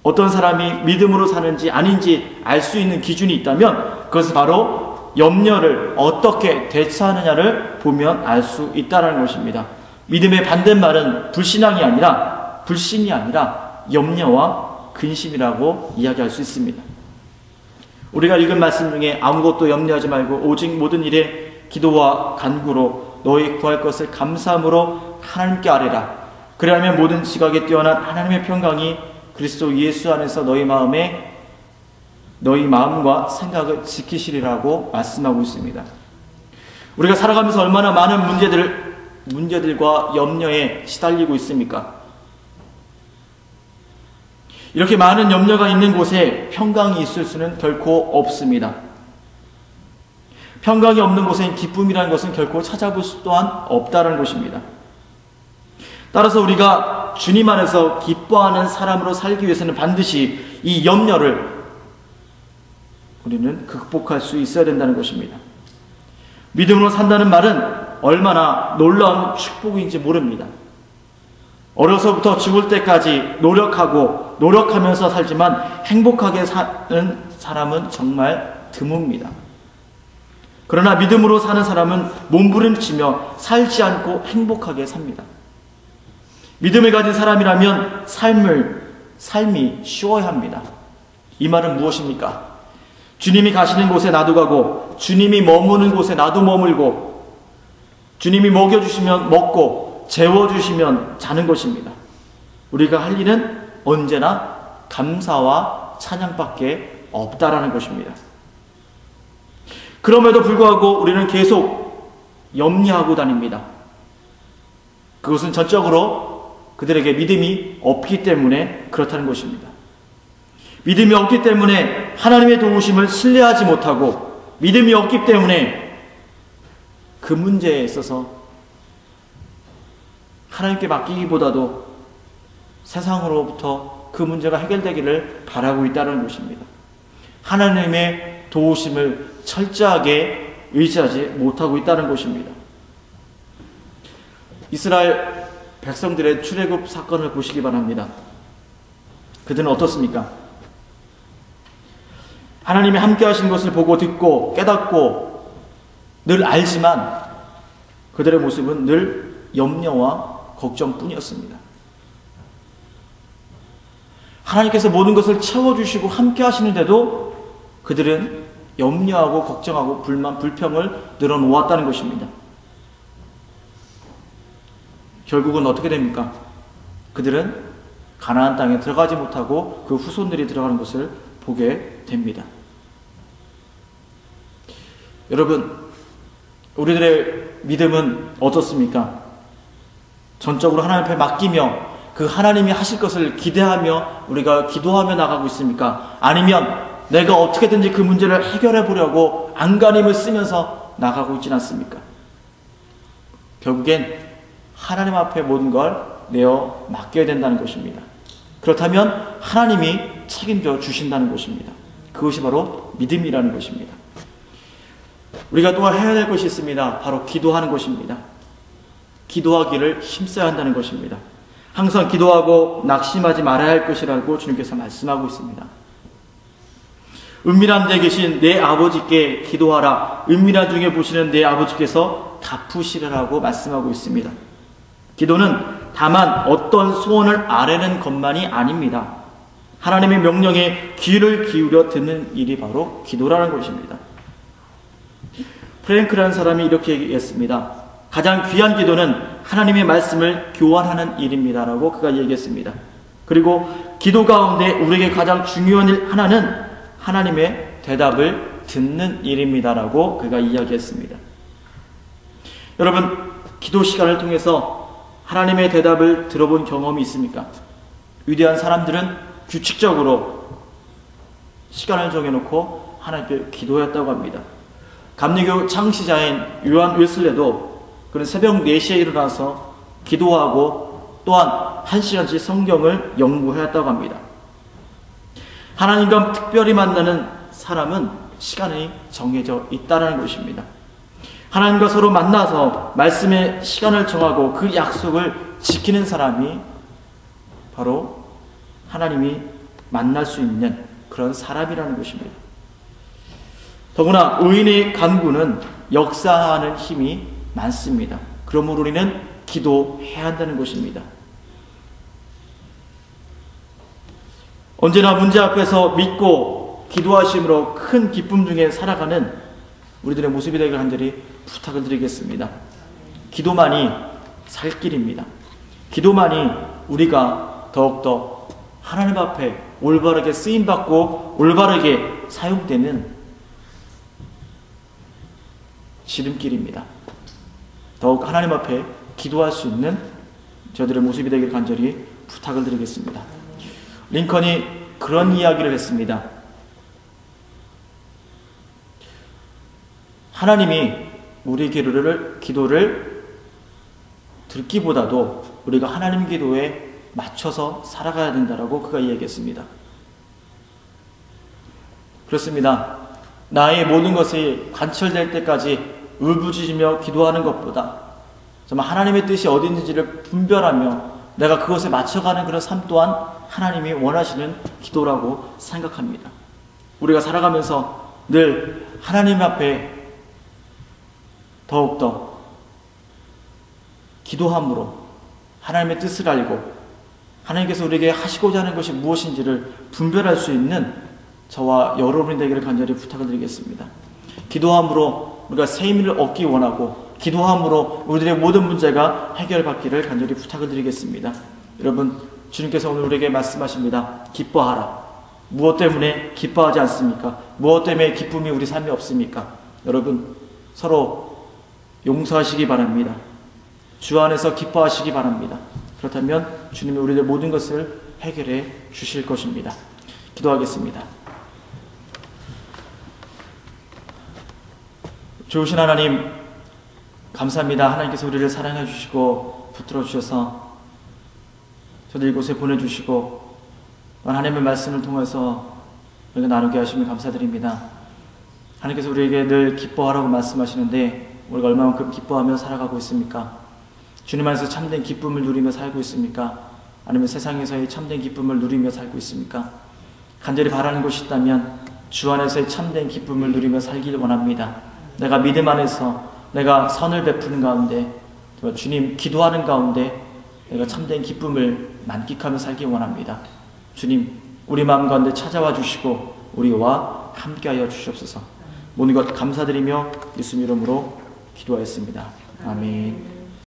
어떤 사람이 믿음으로 사는지 아닌지 알 수 있는 기준이 있다면 그것은 바로 염려를 어떻게 대처하느냐를 보면 알 수 있다는 것입니다. 믿음의 반대말은 불신이 아니라 염려와 근심이라고 이야기할 수 있습니다. 우리가 읽은 말씀 중에 아무것도 염려하지 말고 오직 모든 일에 기도와 간구로 너희 구할 것을 감사함으로 하나님께 아뢰라. 그리하면 모든 지각에 뛰어난 하나님의 평강이 그리스도 예수 안에서 너희 마음과 생각을 지키시리라고 말씀하고 있습니다. 우리가 살아가면서 얼마나 많은 문제들과 염려에 시달리고 있습니까? 이렇게 많은 염려가 있는 곳에 평강이 있을 수는 결코 없습니다. 평강이 없는 곳엔 기쁨이라는 것은 결코 찾아볼 수 또한 없다는 것입니다. 따라서 우리가 주님 안에서 기뻐하는 사람으로 살기 위해서는 반드시 이 염려를 우리는 극복할 수 있어야 된다는 것입니다. 믿음으로 산다는 말은 얼마나 놀라운 축복인지 모릅니다. 어려서부터 죽을 때까지 노력하면서 살지만 행복하게 사는 사람은 정말 드뭅니다. 그러나 믿음으로 사는 사람은 몸부림치며 살지 않고 행복하게 삽니다. 믿음을 가진 사람이라면 삶이 쉬워야 합니다. 이 말은 무엇입니까? 주님이 가시는 곳에 나도 가고, 주님이 머무는 곳에 나도 머물고, 주님이 먹여주시면 먹고, 재워주시면 자는 것입니다. 우리가 할 일은 언제나 감사와 찬양밖에 없다라는 것입니다. 그럼에도 불구하고 우리는 계속 염려하고 다닙니다. 그것은 전적으로 그들에게 믿음이 없기 때문에 그렇다는 것입니다. 믿음이 없기 때문에 하나님의 도우심을 신뢰하지 못하고, 믿음이 없기 때문에 그 문제에 있어서 하나님께 맡기기보다도 세상으로부터 그 문제가 해결되기를 바라고 있다는 것입니다. 하나님의 도우심을 철저하게 의지하지 못하고 있다는 것입니다. 이스라엘 백성들의 출애굽 사건을 보시기 바랍니다. 그들은 어떻습니까? 하나님이 함께 하신 것을 보고 듣고 깨닫고 늘 알지만 그들의 모습은 늘 염려와 걱정뿐이었습니다. 하나님께서 모든 것을 채워주시고 함께 하시는데도 그들은 염려하고 걱정하고 불평을 늘어놓았다는 것입니다. 결국은 어떻게 됩니까? 그들은 가나안 땅에 들어가지 못하고 그 후손들이 들어가는 것을 보게 됩니다. 여러분, 우리들의 믿음은 어떻습니까? 전적으로 하나님 앞에 맡기며 그 하나님이 하실 것을 기대하며 우리가 기도하며 나가고 있습니까? 아니면 내가 어떻게든지 그 문제를 해결해 보려고 안간힘을 쓰면서 나가고 있지는 않습니까? 결국엔 하나님 앞에 모든 걸 내어 맡겨야 된다는 것입니다. 그렇다면 하나님이 책임져 주신다는 것입니다. 그것이 바로 믿음이라는 것입니다. 우리가 또한 해야 될 것이 있습니다. 바로 기도하는 것입니다. 기도하기를 힘써야 한다는 것입니다. 항상 기도하고 낙심하지 말아야 할 것이라고 주님께서 말씀하고 있습니다. 은밀한 데 계신 내 아버지께 기도하라. 은밀한 중에 보시는 내 아버지께서 갚으시리라고 말씀하고 있습니다. 기도는 다만 어떤 소원을 아뢰는 것만이 아닙니다. 하나님의 명령에 귀를 기울여 듣는 일이 바로 기도라는 것입니다. 프랭크라는 사람이 이렇게 얘기했습니다. 가장 귀한 기도는 하나님의 말씀을 교환하는 일입니다라고 그가 얘기했습니다. 그리고 기도 가운데 우리에게 가장 중요한 일 하나는 하나님의 대답을 듣는 일입니다라고 그가 이야기했습니다. 여러분, 기도 시간을 통해서 하나님의 대답을 들어본 경험이 있습니까? 위대한 사람들은 규칙적으로 시간을 정해놓고 하나님께 기도했다고 합니다. 감리교 창시자인 요한 웨슬레도 그는 새벽 4시에 일어나서 기도하고 또한 1시간씩 성경을 연구했다고 합니다. 하나님과 특별히 만나는 사람은 시간이 정해져 있다는 것입니다. 하나님과 서로 만나서 말씀의 시간을 정하고 그 약속을 지키는 사람이 바로 하나님이 만날 수 있는 그런 사람이라는 것입니다. 더구나 의인의 간구는 역사하는 힘이 많습니다. 그러므로 우리는 기도해야 한다는 것입니다. 언제나 문제 앞에서 믿고 기도하심으로 큰 기쁨 중에 살아가는 우리들의 모습이 되길 간절히 부탁을 드리겠습니다. 기도만이 살 길입니다. 기도만이 우리가 더욱더 하나님 앞에 올바르게 쓰임받고 올바르게 사용되는 지름길입니다. 더욱 하나님 앞에 기도할 수 있는 저들의 모습이 되길 간절히 부탁을 드리겠습니다. 링컨이 그런 이야기를 했습니다. 하나님이 우리 기도를 듣기보다도 우리가 하나님 기도에 맞춰서 살아가야 된다라고 그가 이야기했습니다. 그렇습니다. 나의 모든 것이 관철될 때까지 울부짖으며 기도하는 것보다 정말 하나님의 뜻이 어디 있는지를 분별하며 내가 그것에 맞춰가는 그런 삶 또한 하나님이 원하시는 기도라고 생각합니다. 우리가 살아가면서 늘 하나님 앞에 더욱더 기도함으로 하나님의 뜻을 알고 하나님께서 우리에게 하시고자 하는 것이 무엇인지를 분별할 수 있는 저와 여러분이 되기를 간절히 부탁을 드리겠습니다. 기도함으로 우리가 새 힘을 얻기 원하고 기도함으로 우리들의 모든 문제가 해결받기를 간절히 부탁을 드리겠습니다. 여러분, 주님께서 오늘 우리에게 말씀하십니다. 기뻐하라. 무엇 때문에 기뻐하지 않습니까? 무엇 때문에 기쁨이 우리 삶에 없습니까? 여러분, 서로 용서하시기 바랍니다. 주 안에서 기뻐하시기 바랍니다. 그렇다면 주님이 우리들 모든 것을 해결해 주실 것입니다. 기도하겠습니다. 좋으신 하나님, 감사합니다. 하나님께서 우리를 사랑해 주시고 붙들어 주셔서 저들 이곳에 보내주시고 하나님의 말씀을 통해서 우리가 나누게 하시면 감사드립니다. 하나님께서 우리에게 늘 기뻐하라고 말씀하시는데 우리가 얼마만큼 기뻐하며 살아가고 있습니까? 주님 안에서 참된 기쁨을 누리며 살고 있습니까? 아니면 세상에서의 참된 기쁨을 누리며 살고 있습니까? 간절히 바라는 것이 있다면 주 안에서의 참된 기쁨을 누리며 살기를 원합니다. 내가 믿음 안에서 내가 선을 베푸는 가운데 주님 기도하는 가운데 내가 참된 기쁨을 만끽하며 살기 원합니다. 주님, 우리 마음 가운데 찾아와 주시고 우리와 함께하여 주시옵소서. 모든 것 감사드리며 예수님 이름으로 기도하였습니다. 아멘.